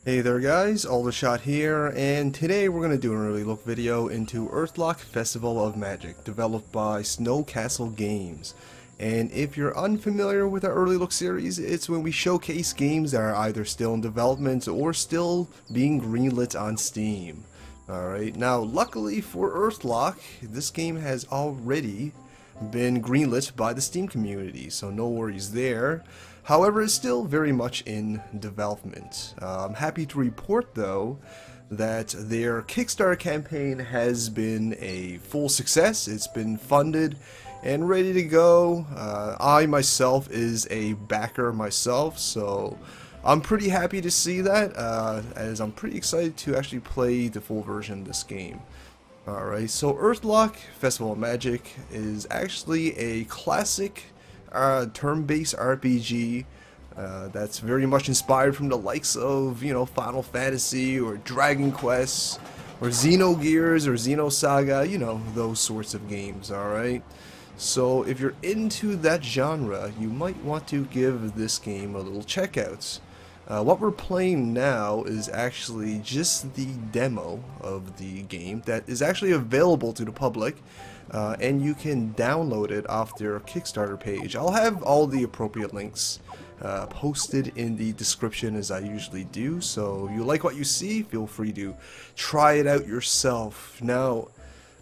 Hey there guys, Aldershot here, and today we're going to do an early look video into Earthlock Festival of Magic, developed by Snowcastle Games. And if you're unfamiliar with our early look series, it's when we showcase games that are either still in development or still being greenlit on Steam. Alright, now luckily for Earthlock, this game has already been greenlit by the Steam community, so no worries there. However, it's still very much in development. I'm happy to report though that their Kickstarter campaign has been a full success. It's been funded and ready to go. I myself is a backer myself, so I'm pretty happy to see that, as I'm pretty excited to actually play the full version of this game. Alright, so Earthlock Festival of Magic is actually a classic turn-based RPG that's very much inspired from the likes of, Final Fantasy or Dragon Quest or Xenogears or Xenosaga, those sorts of games, alright? So if you're into that genre, you might want to give this game a little checkout. What we're playing now is actually just the demo of the game that is actually available to the public, and you can download it off their Kickstarter page. I'll have all the appropriate links posted in the description as I usually do, so if you like what you see, feel free to try it out yourself. Now,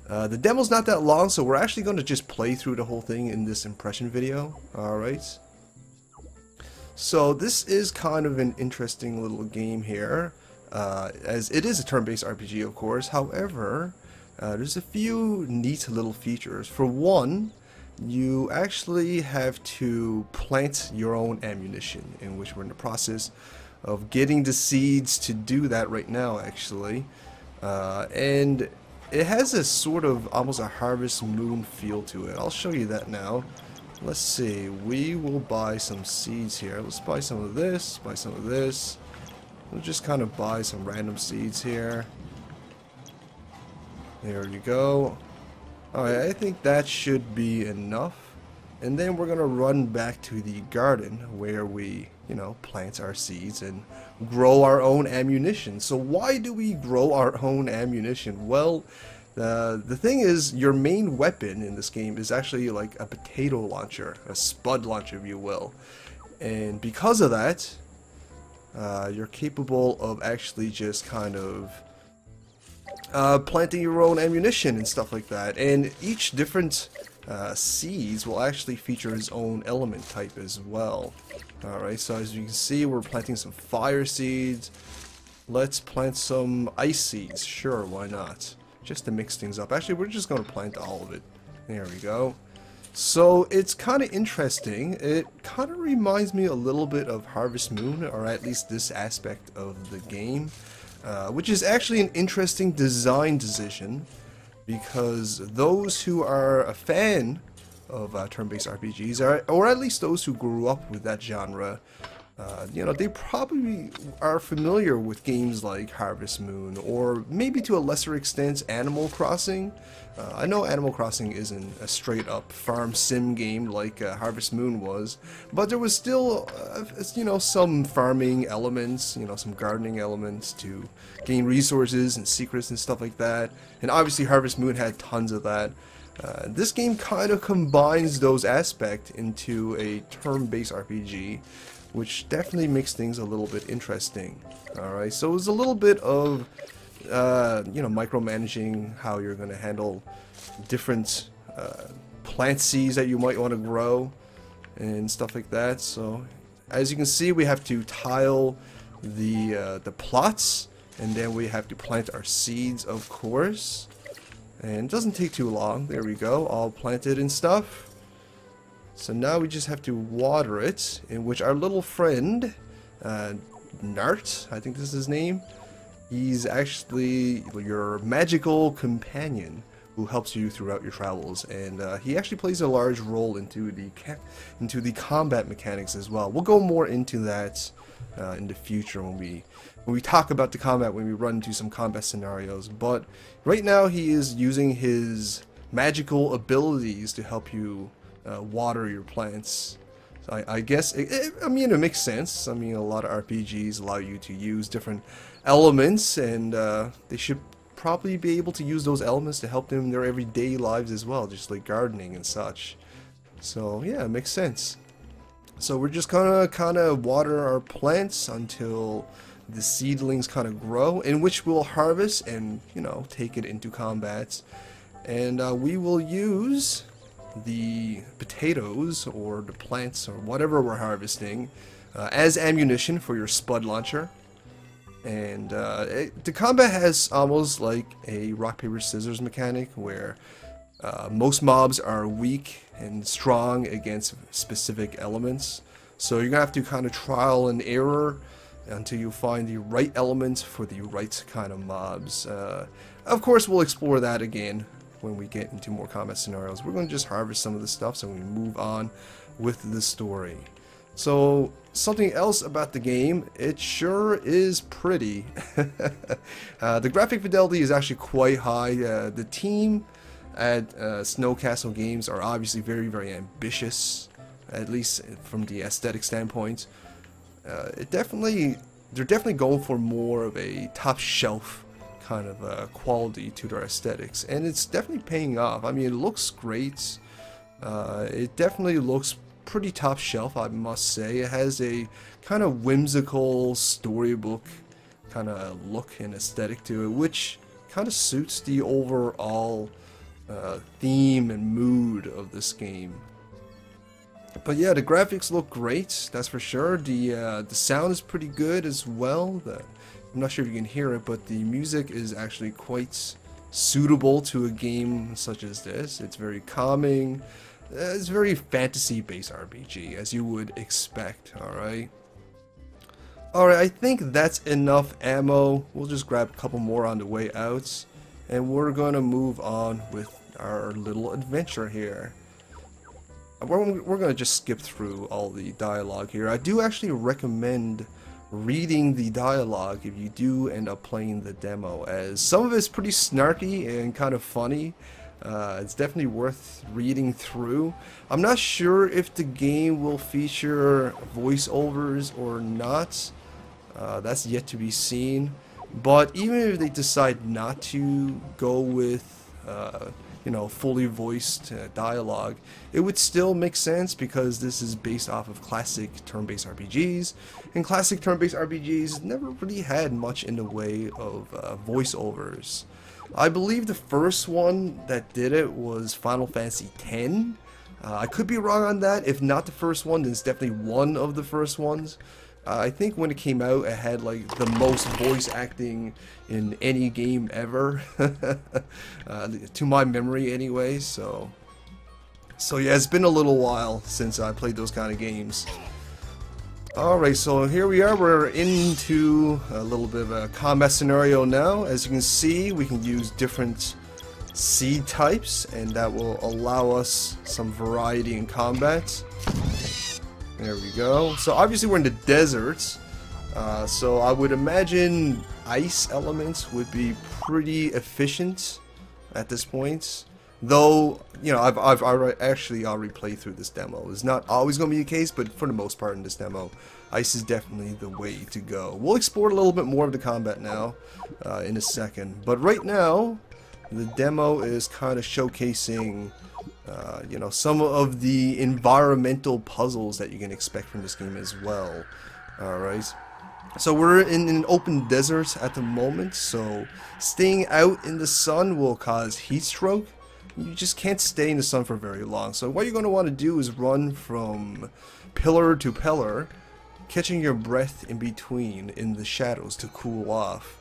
the demo's not that long, so we're actually going to just play through the whole thing in this impression video, alright? So this is kind of an interesting little game here, as it is a turn-based RPG, of course. However, there's a few neat little features. For one, you actually have to plant your own ammunition, in which we're in the process of getting the seeds to do that right now, actually. And it has a sort of almost a Harvest Moon feel to it. I'll show you that now. Let's see, we will buy some seeds here. Let's buy some of this, buy some of this. We'll just kind of buy some random seeds here. There you go. Alright, I think that should be enough. And then we're going to run back to the garden where we, plant our seeds and grow our own ammunition. So why do we grow our own ammunition? Well, the thing is, your main weapon in this game is actually like a potato launcher, a spud launcher if you will. And because of that, you're capable of actually just kind of planting your own ammunition and stuff like that. And each different seeds will actually feature its own element type as well. Alright, so as you can see, we're planting some fire seeds. Let's plant some ice seeds. Sure, why not? Just to mix things up. Actually, we're just going to plant all of it. There we go. So it's kind of interesting. It kind of reminds me a little bit of Harvest Moon, or at least this aspect of the game, which is actually an interesting design decision, because those who are a fan of turn-based RPGs, or at least those who grew up with that genre, they probably are familiar with games like Harvest Moon, or maybe to a lesser extent Animal Crossing. I know Animal Crossing isn't a straight up farm sim game like Harvest Moon was, but there was still, some farming elements, some gardening elements to gain resources and secrets and stuff like that. And obviously Harvest Moon had tons of that. This game kind of combines those aspects into a turn-based RPG, which definitely makes things a little bit interesting. Alright, so it's a little bit of, micromanaging how you're going to handle different plant seeds that you might want to grow and stuff like that. So, as you can see, we have to tile the plots, and then we have to plant our seeds, of course. And it doesn't take too long. There we go, all planted and stuff. So now we just have to water it, in which our little friend, Nart, I think this is his name, he's actually your magical companion who helps you throughout your travels, and he actually plays a large role into the combat mechanics as well. We'll go more into that in the future when we talk about the combat, when we run into some combat scenarios. But right now he is using his magical abilities to help you water your plants. I guess, I mean, it makes sense. I mean, a lot of RPGs allow you to use different elements, and they should probably be able to use those elements to help them in their everyday lives as well, just like gardening and such. So yeah, it makes sense. So we're just gonna kind of water our plants until the seedlings kind of grow, in which we'll harvest and, you know, take it into combat. And we will use the potatoes or the plants or whatever we're harvesting as ammunition for your spud launcher. And the combat has almost like a rock paper scissors mechanic, where most mobs are weak and strong against specific elements, so you're gonna have to kind of trial and error until you find the right elements for the right kind of mobs. Of course, we'll explore that again when we get into more combat scenarios. We're going to just harvest some of the stuff so we move on with the story. So something else about the game, it sure is pretty. The graphic fidelity is actually quite high. The team at Snow Castle Games are obviously very, very ambitious, at least from the aesthetic standpoint. They're definitely going for more of a top shelf kind of quality to their aesthetics, and it's definitely paying off. I mean, it looks great. It definitely looks pretty top shelf, I must say. It has a kind of whimsical storybook kind of look and aesthetic to it, which kind of suits the overall theme and mood of this game. But yeah, the graphics look great, that's for sure. The sound is pretty good as well. I'm not sure if you can hear it, but the music is actually quite suitable to a game such as this. It's very calming. It's very fantasy-based RPG, as you would expect, alright? Alright, I think that's enough ammo. We'll just grab a couple more on the way out, and we're going to move on with our little adventure here. We're going to just skip through all the dialogue here. I do actually recommend reading the dialogue if you do end up playing the demo, as some of it's pretty snarky and kind of funny. It's definitely worth reading through. I'm not sure if the game will feature voiceovers or not. That's yet to be seen. But even if they decide not to go with you know, fully voiced dialogue, it would still make sense, because this is based off of classic turn-based RPGs, and classic turn-based RPGs never really had much in the way of voiceovers. I believe the first one that did it was Final Fantasy X. I could be wrong on that. If not the first one, then it's definitely one of the first ones. I think when it came out, it had like the most voice acting in any game ever, to my memory anyway. So yeah, it's been a little while since I played those kind of games. Alright, so here we are. We're into a little bit of a combat scenario now. As you can see, we can use different seed types, and that will allow us some variety in combat. There we go. So obviously we're in the deserts, so I would imagine ice elements would be pretty efficient at this point. Though, you know, I've actually already played through this demo. It's not always going to be the case, but for the most part in this demo, ice is definitely the way to go. We'll explore a little bit more of the combat now in a second. But right now, the demo is kind of showcasing you know, some of the environmental puzzles that you can expect from this game as well. Alright, so we're in an open desert at the moment, so staying out in the sun will cause heat stroke. You just can't stay in the sun for very long, so what you're going to want to do is run from pillar to pillar, catching your breath in between in the shadows to cool off.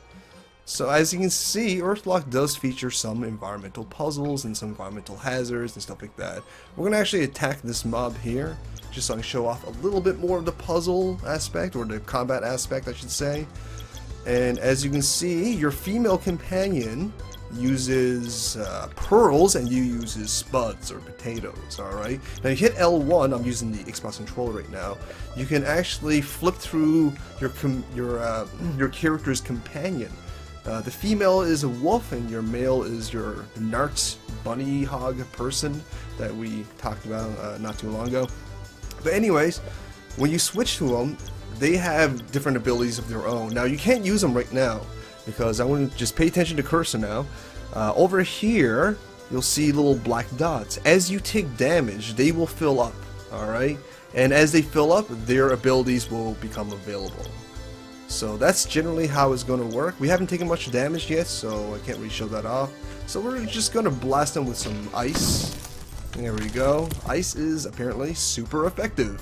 So as you can see, Earthlock does feature some environmental puzzles and some environmental hazards and stuff like that. We're going to actually attack this mob here, just so I can show off a little bit more of the puzzle aspect, or the combat aspect I should say. And as you can see, your female companion uses pearls, and you uses spuds or potatoes. Alright, now you hit L1, I'm using the Xbox controller right now, you can actually flip through your character's companion. The female is a wolf, and your male is your Nart bunny hog person that we talked about not too long ago. But anyways, when you switch to them, they have different abilities of their own. Now you can't use them right now because I want to just pay attention to cursor now. Over here, you'll see little black dots. As you take damage, they will fill up. Alright? And as they fill up, their abilities will become available. So that's generally how it's going to work. We haven't taken much damage yet, so I can't really show that off. So we're just going to blast them with some ice. There we go. Ice is apparently super effective.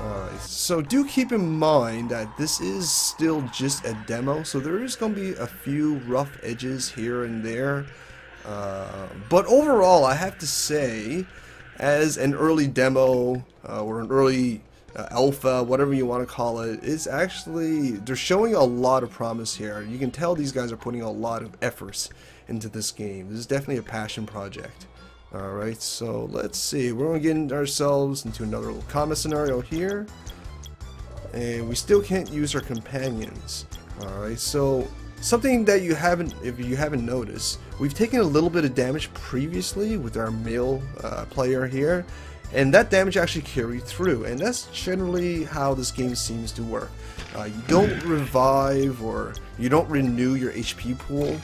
Alright, so do keep in mind that this is still just a demo, so there is going to be a few rough edges here and there. But overall, I have to say, as an early demo, or an early alpha, whatever you want to call it, it's actually, they're showing a lot of promise here. You can tell these guys are putting a lot of efforts into this game. This is definitely a passion project. Alright, so let's see. We're going to get ourselves into another little combat scenario here. And we still can't use our companions. Alright, so something that you haven't, if you haven't noticed, we've taken a little bit of damage previously with our male player here. And that damage actually carried through, and that's generally how this game seems to work. You don't revive or you don't renew your HP pool,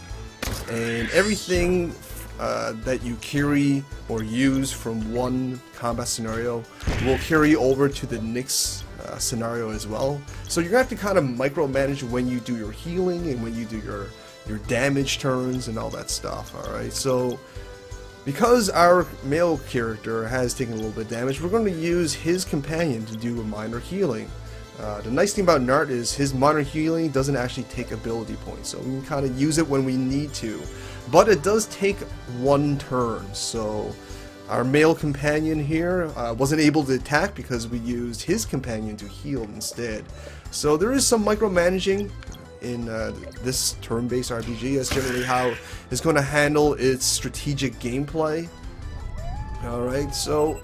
and everything that you carry or use from one combat scenario will carry over to the next scenario as well. So you're going to have to kind of micromanage when you do your healing and when you do your damage turns and all that stuff, alright? So because our male character has taken a little bit of damage, we're going to use his companion to do a minor healing. The nice thing about Nart is his minor healing doesn't actually take ability points, so we can kind of use it when we need to. But it does take one turn, so our male companion here wasn't able to attack because we used his companion to heal instead. So there is some micromanaging in this turn-based RPG. That's generally how it's going to handle its strategic gameplay. Alright, so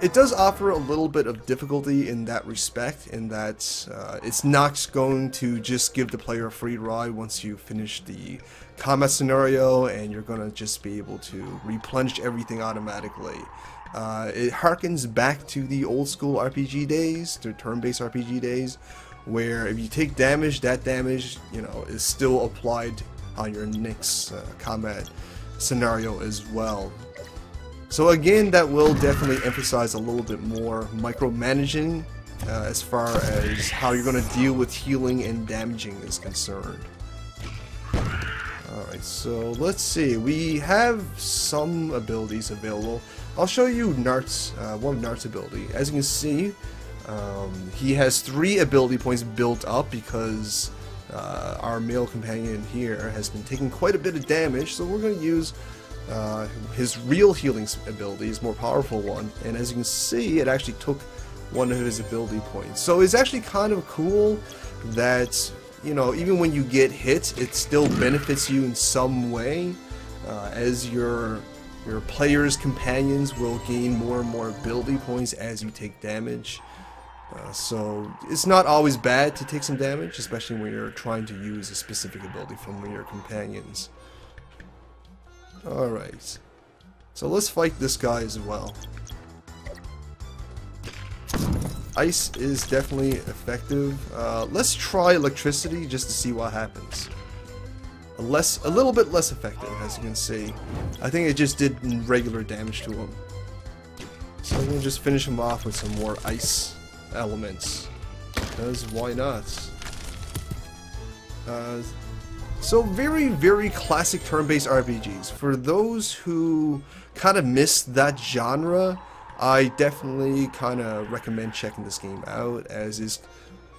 it does offer a little bit of difficulty in that respect, in that it's not going to just give the player a free ride once you finish the combat scenario and you're going to just be able to replenish everything automatically. It harkens back to the old school RPG days, the turn-based RPG days, where if you take damage, that damage, you know, is still applied on your next combat scenario as well. So again, that will definitely emphasize a little bit more micromanaging as far as how you're going to deal with healing and damaging is concerned. Alright, so let's see. We have some abilities available. I'll show you Nart's, one of Nart's ability. As you can see, he has 3 ability points built up because our male companion here has been taking quite a bit of damage, so we're going to use his real healing ability, his more powerful one, and as you can see, it actually took one of his ability points. So it's actually kind of cool that, you know, even when you get hit, it still benefits you in some way, as your player's companions will gain more and more ability points as you take damage. So it's not always bad to take some damage, especially when you're trying to use a specific ability from your companions. Alright, so let's fight this guy as well. Ice is definitely effective. Let's try electricity just to see what happens. A little bit less effective, as you can see. I think it just did regular damage to him. So I'm gonna just finish him off with some more ice elements, because why not? So very classic turn-based RPGs. For those who kind of missed that genre, I definitely kind of recommend checking this game out, as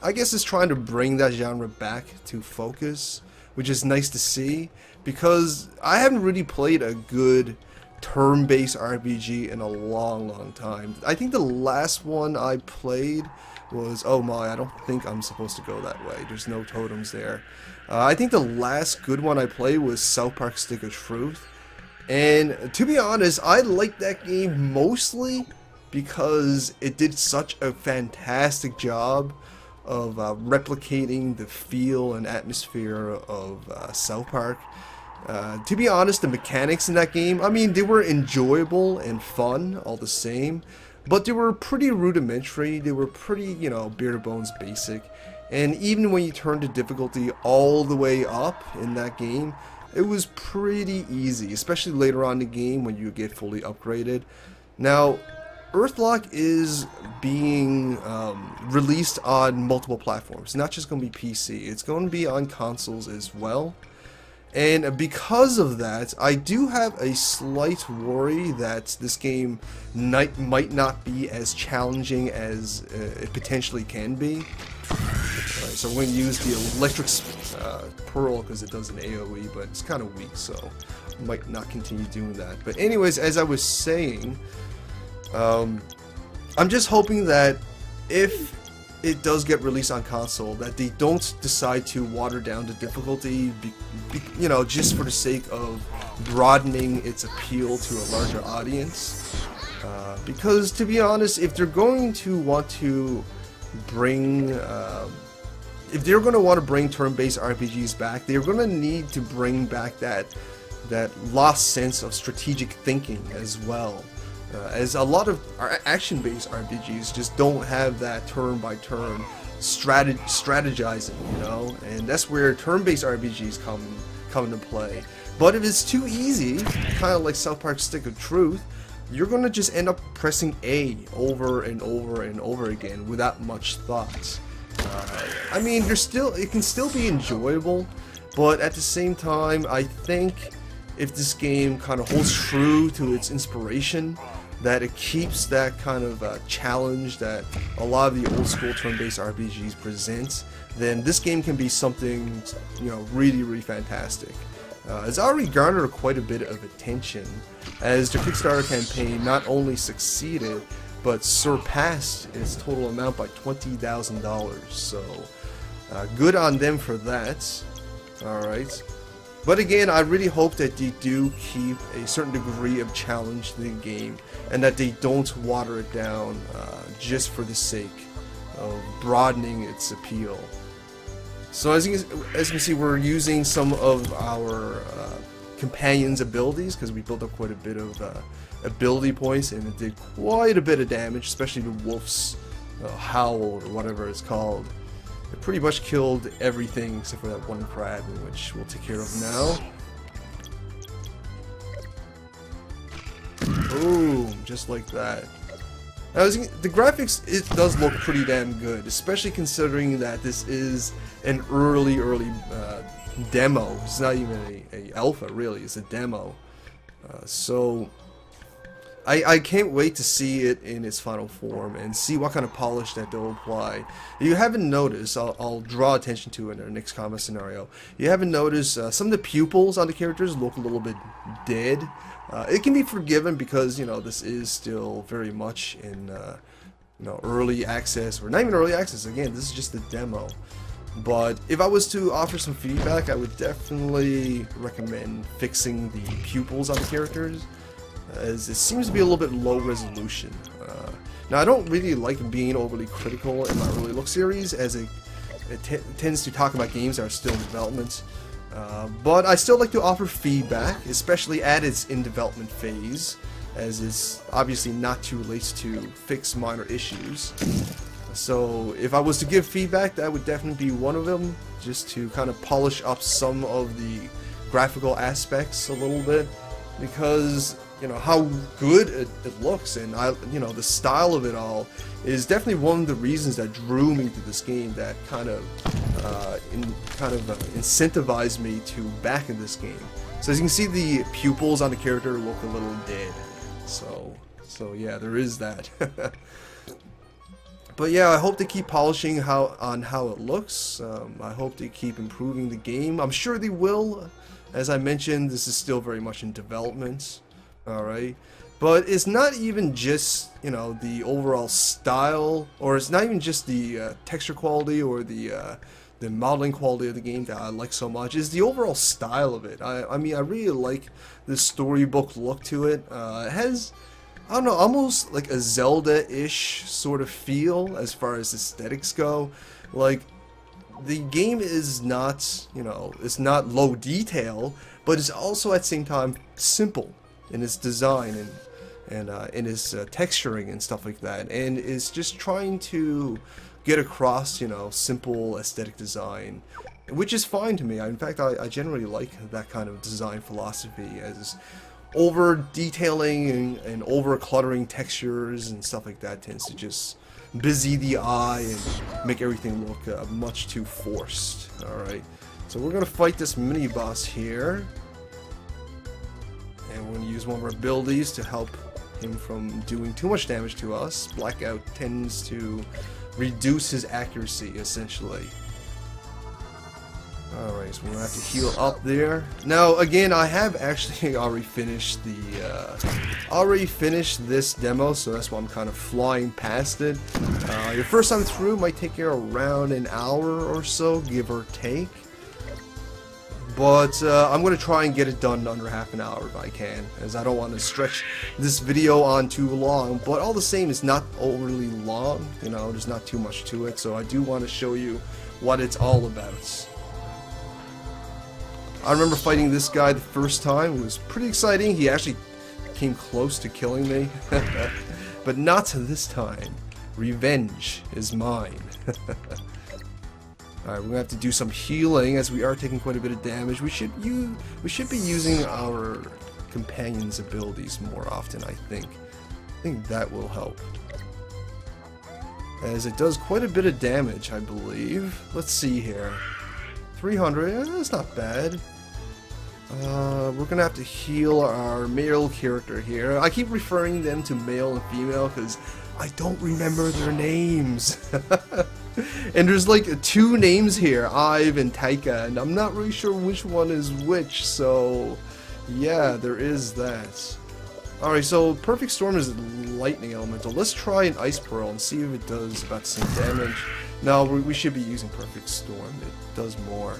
I guess it's trying to bring that genre back to focus, which is nice to see, because I haven't really played a good turn-based RPG in a long time. I think the last one I played was, oh my, I don't think I'm supposed to go that way. There's no totems there. I think the last good one I played was South Park Stick of Truth. And to be honest, I liked that game mostly because it did such a fantastic job of replicating the feel and atmosphere of South Park. To be honest, the mechanics in that game, I mean, they were enjoyable and fun all the same, but they were pretty rudimentary. They were pretty, you know, bare bones basic. And even when you turned the difficulty all the way up in that game, it was pretty easy, especially later on in the game when you get fully upgraded. Now, Earthlock is being released on multiple platforms. It's not just going to be PC, it's going to be on consoles as well. And because of that, I do have a slight worry that this game might not be as challenging as it potentially can be. Alright, so I'm going to use the Electric Pearl because it does an AoE, but it's kind of weak, so I might not continue doing that. But anyways, as I was saying, I'm just hoping that if it does get released on console, that they don't decide to water down the difficulty, you know, just for the sake of broadening its appeal to a larger audience. Because to be honest, if they're going to want to bring, if they're going to want to bring turn-based RPGs back, they're going to need to bring back that lost sense of strategic thinking as well. As a lot of action-based RPGs just don't have that turn-by-turn strategizing, you know, and that's where turn-based RPGs come into play. But if it's too easy, kind of like South Park's Stick of Truth, you're gonna just end up pressing A over and over and over again without much thought. I mean, it can still be enjoyable, but at the same time, I think if this game kind of holds true to its inspiration, that it keeps that kind of challenge that a lot of the old school turn-based RPGs present, then this game can be something, you know, really, really fantastic. It's already garnered quite a bit of attention, as the Kickstarter campaign not only succeeded, but surpassed its total amount by $20,000. So, good on them for that. Alright. But again, I really hope that they do keep a certain degree of challenge to the game, and that they don't water it down just for the sake of broadening its appeal. So as you can see, we're using some of our companions' abilities, because we built up quite a bit of ability points, and it did quite a bit of damage, especially the wolf's howl, or whatever it's called. It pretty much killed everything except for that one crab, which we'll take care of now. Boom, just like that. Now, the graphics, it does look pretty damn good, especially considering that this is an early demo. It's not even a alpha, really. It's a demo. So I can't wait to see it in its final form and see what kind of polish that they'll apply. If you haven't noticed, I'll draw attention to it in our next combat scenario. You haven't noticed some of the pupils on the characters look a little bit dead. It can be forgiven because, you know, this is still very much in you know, early access, or not even early access. Again, this is just a demo. But if I was to offer some feedback, I would definitely recommend fixing the pupils on the characters, as it seems to be a little bit low resolution. Now, I don't really like being overly critical in my early look series, as it tends to talk about games that are still in development. But I still like to offer feedback, especially at its in development phase, as it's obviously not too late to fix minor issues. So if I was to give feedback, that would definitely be one of them, just to kind of polish up some of the graphical aspects a little bit, because, you know, how good it looks, and you know, the style of it all is definitely one of the reasons that drew me to this game, that kind of incentivized me to back in this game. So as you can see, the pupils on the character look a little dead. So yeah, there is that. But yeah, I hope they keep polishing on how it looks. I hope they keep improving the game. I'm sure they will. As I mentioned, this is still very much in development. Alright, but it's not even just, you know, the overall style, or it's not even just the texture quality or the modeling quality of the game that I like so much. It's the overall style of it. I mean, I really like the storybook look to it. It has, I don't know, almost like a Zelda-ish sort of feel as far as aesthetics go. Like, the game is not, you know, it's not low detail, but it's also at the same time simple in its design and in its texturing and stuff like that, and it's just trying to get across, you know, simple aesthetic design, which is fine to me. In fact, I generally like that kind of design philosophy, as over detailing and over cluttering textures and stuff like that tends to just busy the eye and make everything look much too forced. Alright, so we're gonna fight this mini boss here, and we're gonna use one of our abilities to help him from doing too much damage to us. Blackout tends to reduce his accuracy, essentially. Alright, so we're gonna have to heal up there. Now, again, I have actually already finished this demo, so that's why I'm kind of flying past it. Your first time through might take you around an hour or so, give or take. But I'm gonna try and get it done under half an hour if I can, as I don't want to stretch this video on too long. But all the same, it's not overly long, you know, there's not too much to it, so I do want to show you what it's all about. I remember fighting this guy the first time. It was pretty exciting. He actually came close to killing me. But not this time. Revenge is mine. Alright, we're gonna have to do some healing, as we are taking quite a bit of damage. We should be using our companion's abilities more often, I think. I think that will help, as it does quite a bit of damage, I believe. Let's see here. 300, that's not bad. We're gonna have to heal our male character here. I keep referring them to male and female because I don't remember their names. And there's like 2 names here, Ive and Taika, and I'm not really sure which one is which, so yeah, there is that. Alright, so Perfect Storm is a lightning elemental. Let's try an Ice Pearl and see if it does about the same damage. No, we should be using Perfect Storm. It does more.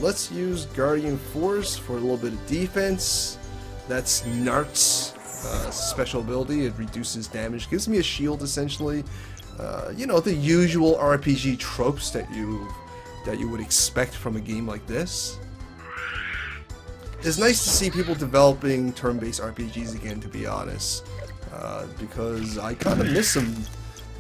Let's use Guardian Force for a little bit of defense. That's Nart's special ability. It reduces damage, gives me a shield essentially. You know, the usual RPG tropes that you would expect from a game like this. It's nice to see people developing turn-based RPGs again, to be honest, because I kind of miss them.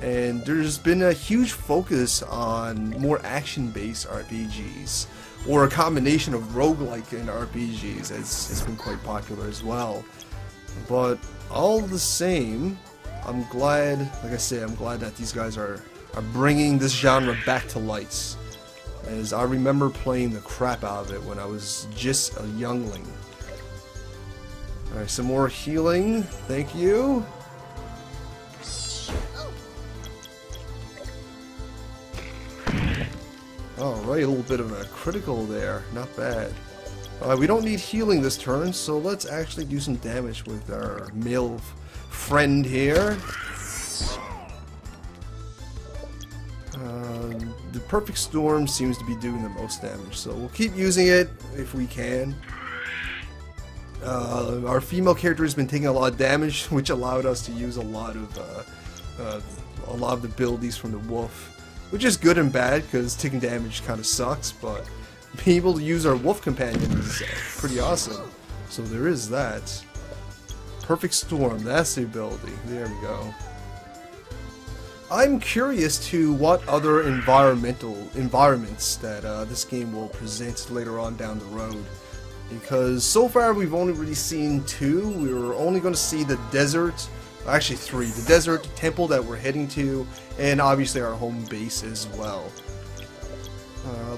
And there's been a huge focus on more action-based RPGs, or a combination of roguelike and RPGs. It's been quite popular as well. But all the same, I'm glad, like I say, I'm glad that these guys are bringing this genre back to light, as I remember playing the crap out of it when I was just a youngling. Alright, some more healing, thank you. Alright, a little bit of a critical there, not bad. We don't need healing this turn, so let's actually do some damage with our male friend here. The Perfect Storm seems to be doing the most damage, so we'll keep using it if we can. Our female character has been taking a lot of damage, which allowed us to use a lot of the abilities from the wolf, which is good and bad because taking damage kind of sucks, but being able to use our wolf companion is pretty awesome. So there is that. Perfect Storm, that's the ability. There we go. I'm curious to what other environments that this game will present later on down the road, because so far we've only really seen 2. We were only going to see the desert, actually 3, the desert, the temple that we're heading to, and obviously our home base as well.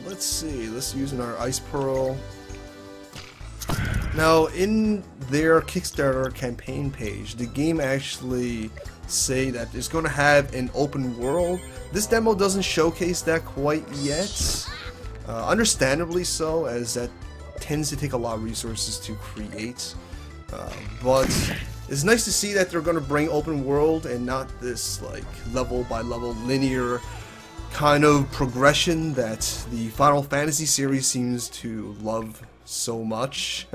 Let's see, let's use our Ice Pearl. Now, in their Kickstarter campaign page, the game actually say that it's going to have an open world. This demo doesn't showcase that quite yet, understandably so, as that tends to take a lot of resources to create, but it's nice to see that they're going to bring open world and not this like level by level linear kind of progression that the Final Fantasy series seems to love so much.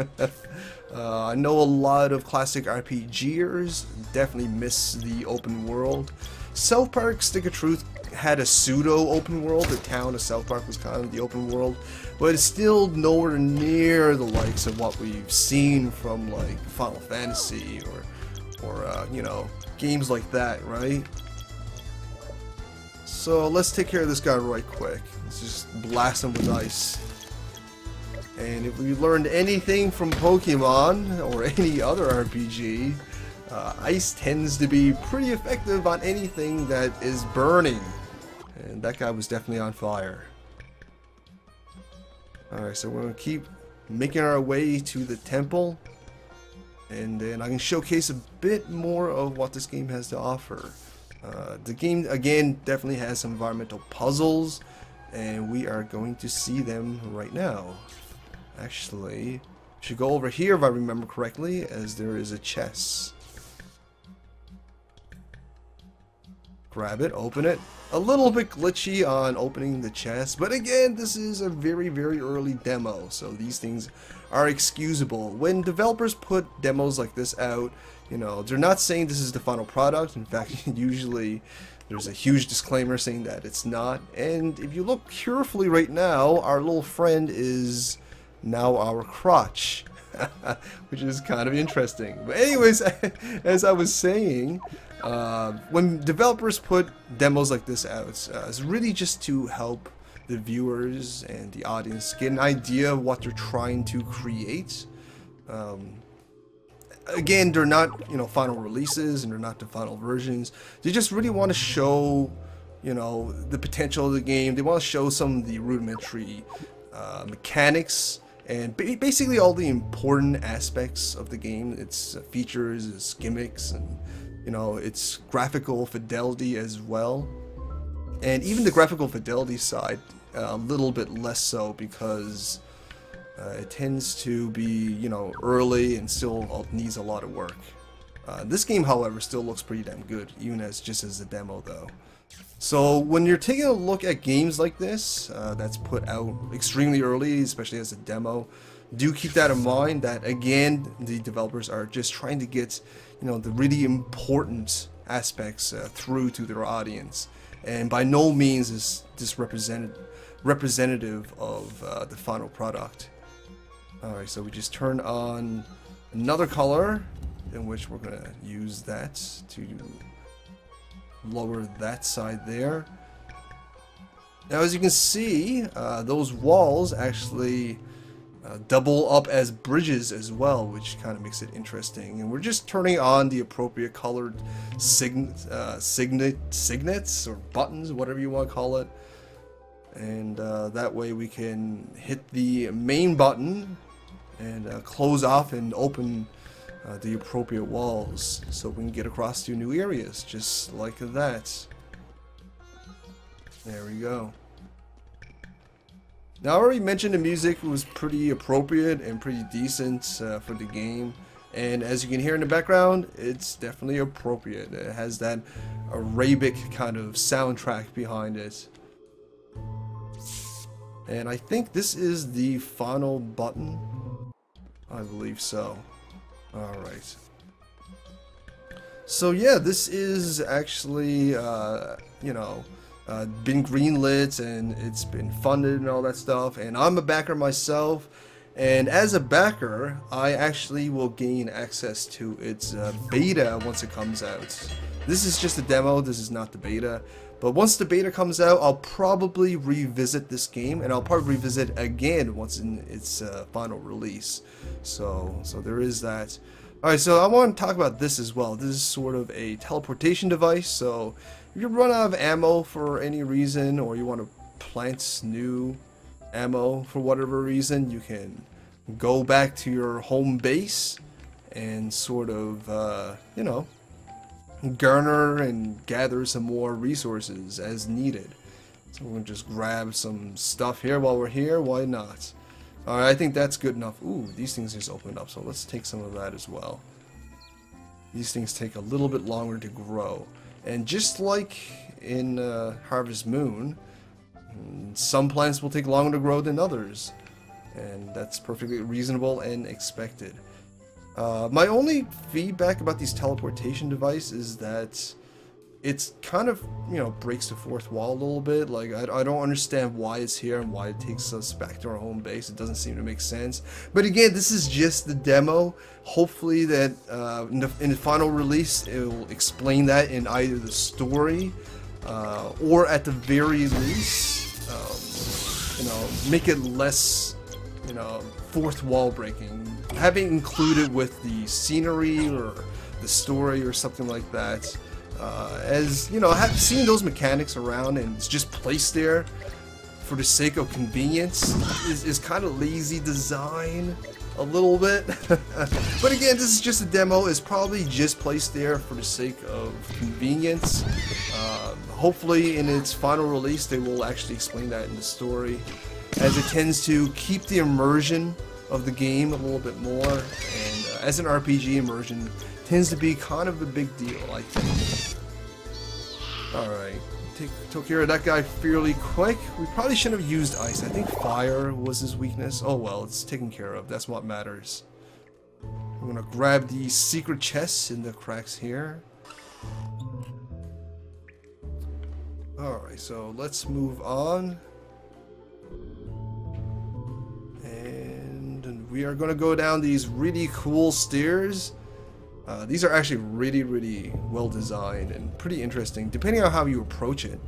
I know a lot of classic RPGers definitely miss the open world, South Park Stick of Truth had a pseudo open world. The town of South Park was kind of the open world, but it's still nowhere near the likes of what we've seen from like Final Fantasy or you know, games like that, right? So let's take care of this guy right quick. Let's just blast him with ice. And if we learned anything from Pokemon or any other RPG, ice tends to be pretty effective on anything that is burning. And that guy was definitely on fire. Alright, so we're going to keep making our way to the temple. And then I can showcase a bit more of what this game has to offer. The game, again, definitely has some environmental puzzles. And we are going to see them right now. Actually, should go over here if I remember correctly, as there is a chest. Grab it, open it. A little bit glitchy on opening the chest, but again, this is a very, very early demo, so these things are excusable. When developers put demos like this out, you know, they're not saying this is the final product. In fact, usually there's a huge disclaimer saying that it's not. And if you look carefully right now, our little friend is now our crotch, which is kind of interesting. But anyways, as I was saying, when developers put demos like this out, it's really just to help the viewers and the audience get an idea of what they're trying to create. Again, they're not, you know, final releases, and they're not the final versions. They just really want to show, you know, the potential of the game. They want to show some of the rudimentary mechanics and basically all the important aspects of the game. Its features, its gimmicks, and you know, its graphical fidelity as well. And even the graphical fidelity side, a little bit less so, because it tends to be, you know, early and still needs a lot of work. This game, however, still looks pretty damn good, even just as a demo though. So when you're taking a look at games like this, that's put out extremely early, especially as a demo, do keep that in mind, that again, the developers are just trying to get, you know, the really important aspects through to their audience. And by no means is this representative of the final product. Alright, so we just turn on another color, in which we're going to use that to lower that side there. Now, as you can see, those walls actually double up as bridges as well, which kind of makes it interesting. And we're just turning on the appropriate colored signets or buttons, whatever you want to call it. And that way we can hit the main button and close off and open the appropriate walls, so we can get across to new areas, just like that. There we go. Now, I already mentioned the music was pretty appropriate and pretty decent for the game, and as you can hear in the background, it's definitely appropriate. It has that Arabic kind of soundtrack behind it. And I think this is the final button. I believe so. Alright. So yeah, this is actually, you know, been greenlit and it's been funded and all that stuff, and I'm a backer myself, and as a backer I actually will gain access to its beta once it comes out. This is just a demo, this is not the beta, but once the beta comes out, I'll probably revisit this game, and I'll probably revisit again once in its final release. So there is that. Alright, so I want to talk about this as well. This is sort of a teleportation device, so if you run out of ammo for any reason, or you want to plant new ammo for whatever reason, you can go back to your home base and sort of, you know, garner and gather some more resources as needed. So we're going to just grab some stuff here while we're here, why not? Alright, I think that's good enough. Ooh, these things just opened up, so let's take some of that as well. These things take a little bit longer to grow. And just like in Harvest Moon, some plants will take longer to grow than others. And that's perfectly reasonable and expected. My only feedback about these teleportation devices is that it's kind of, you know, breaks the fourth wall a little bit. Like, I don't understand why it's here and why it takes us back to our home base. It doesn't seem to make sense. But again, this is just the demo. Hopefully that in the final release, it will explain that in either the story or at the very least, you know, make it less, you know, fourth wall breaking. Having included with the scenery or the story or something like that. As you know, I have seen those mechanics around and it's just placed there for the sake of convenience is kind of lazy design a little bit. But again, this is just a demo. It's probably just placed there for the sake of convenience. Hopefully in its final release they will actually explain that in the story, as it tends to keep the immersion of the game a little bit more, and as an RPG, immersion tends to be kind of a big deal, I think. Alright, took care of that guy fairly quick. We probably shouldn't have used ice. I think fire was his weakness. Oh well, it's taken care of. That's what matters. I'm gonna grab the secret chests in the cracks here. Alright, so let's move on. And we are gonna go down these really cool stairs. These are actually really well designed and pretty interesting, depending on how you approach it.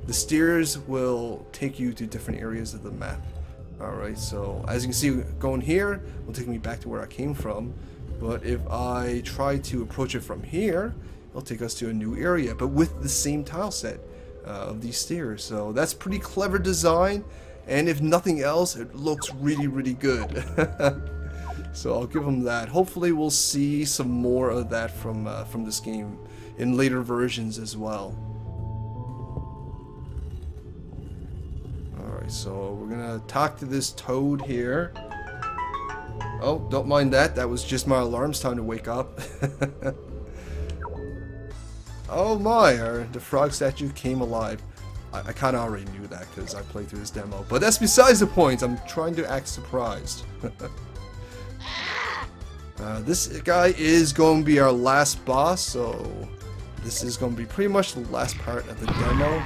The stairs will take you to different areas of the map. Alright, so as you can see, going here will take me back to where I came from, but if I try to approach it from here, it'll take us to a new area, but with the same tile set of these stairs. So that's pretty clever design, and if nothing else, it looks really good. So I'll give them that. Hopefully we'll see some more of that from this game in later versions as well. Alright, so we're gonna talk to this toad here. Oh, don't mind that. That was just my alarm. It's time to wake up. Oh my, the frog statue came alive. I kind of already knew that because I played through this demo. But that's besides the point. I'm trying to act surprised. This guy is going to be our last boss, so this is going to be pretty much the last part of the demo.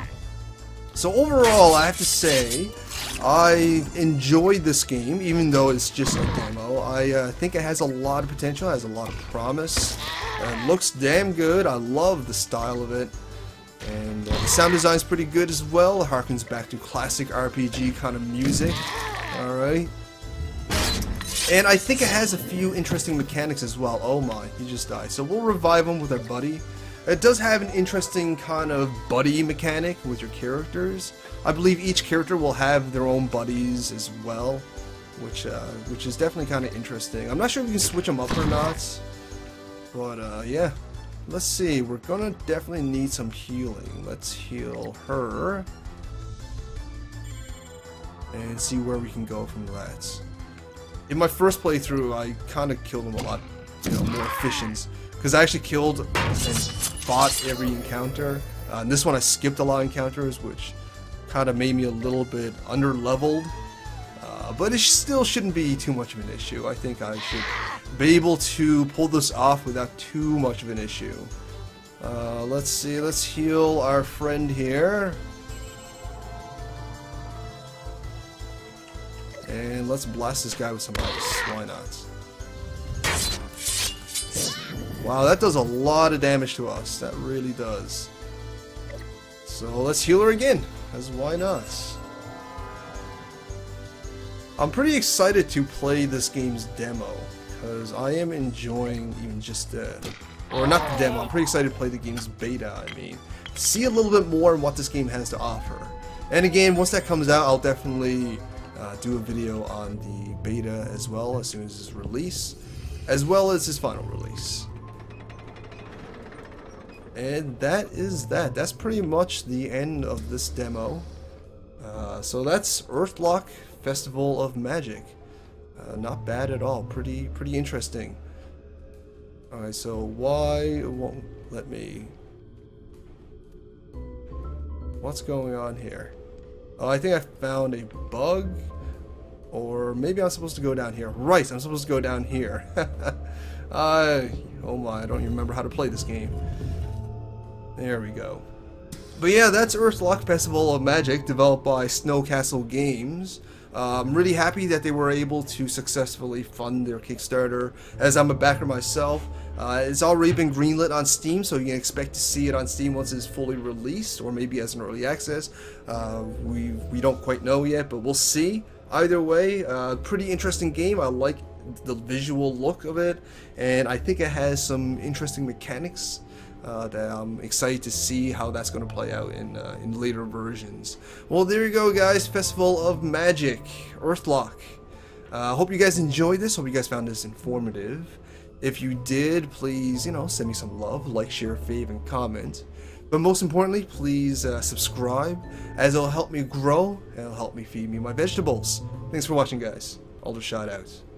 So overall, I have to say, I enjoyed this game, even though it's just a demo. I think it has a lot of potential, has a lot of promise. It looks damn good. I love the style of it. And the sound design is pretty good as well. It harkens back to classic RPG kind of music. Alright. And I think it has a few interesting mechanics as well. Oh my, he just died. So we'll revive him with our buddy. It does have an interesting kind of buddy mechanic with your characters. I believe each character will have their own buddies as well, which is definitely kind of interesting. I'm not sure if you can switch them up or not, but yeah. Let's see, we're gonna definitely need some healing. Let's heal her and see where we can go from that. In my first playthrough, I kind of killed him a lot, you know, more efficient, because I actually killed and fought every encounter. And this one I skipped a lot of encounters, which kind of made me a little bit under-leveled. But it still shouldn't be too much of an issue. I think I should be able to pull this off without too much of an issue. Let's see, let's heal our friend here. And let's blast this guy with some ice. Why not? Wow, that does a lot of damage to us. That really does. So let's heal her again, because why not? I'm pretty excited to play this game's demo, because I am enjoying even just or not the demo, I'm pretty excited to play the game's beta, I mean. See a little bit more on what this game has to offer. And again, once that comes out, I'll definitely do a video on the beta as well, as soon as it's released, as well as its final release. And that is that. That's pretty much the end of this demo. So that's Earthlock Festival of Magic. Not bad at all. Pretty interesting. Alright, so why it won't let me... What's going on here? Oh, I think I found a bug. Or maybe I'm supposed to go down here. Right, I'm supposed to go down here. Oh my, I don't even remember how to play this game. There we go. But yeah, that's Earthlock Festival of Magic, developed by Snow Castle Games. I'm really happy that they were able to successfully fund their Kickstarter, as I'm a backer myself. It's already been greenlit on Steam, so you can expect to see it on Steam once it's fully released, or maybe as an early access. We don't quite know yet, but we'll see. Either way, pretty interesting game. I like the visual look of it, and I think it has some interesting mechanics that I'm excited to see how that's going to play out in later versions. Well, there you go, guys. Festival of Magic, Earthlock. Hope you guys enjoyed this. Hope you guys found this informative. If you did, please, send me some love, like, share, fave, and comment. But most importantly, please subscribe, as it'll help me grow and it'll help me feed me my vegetables. Thanks for watching, guys. Aldershot out.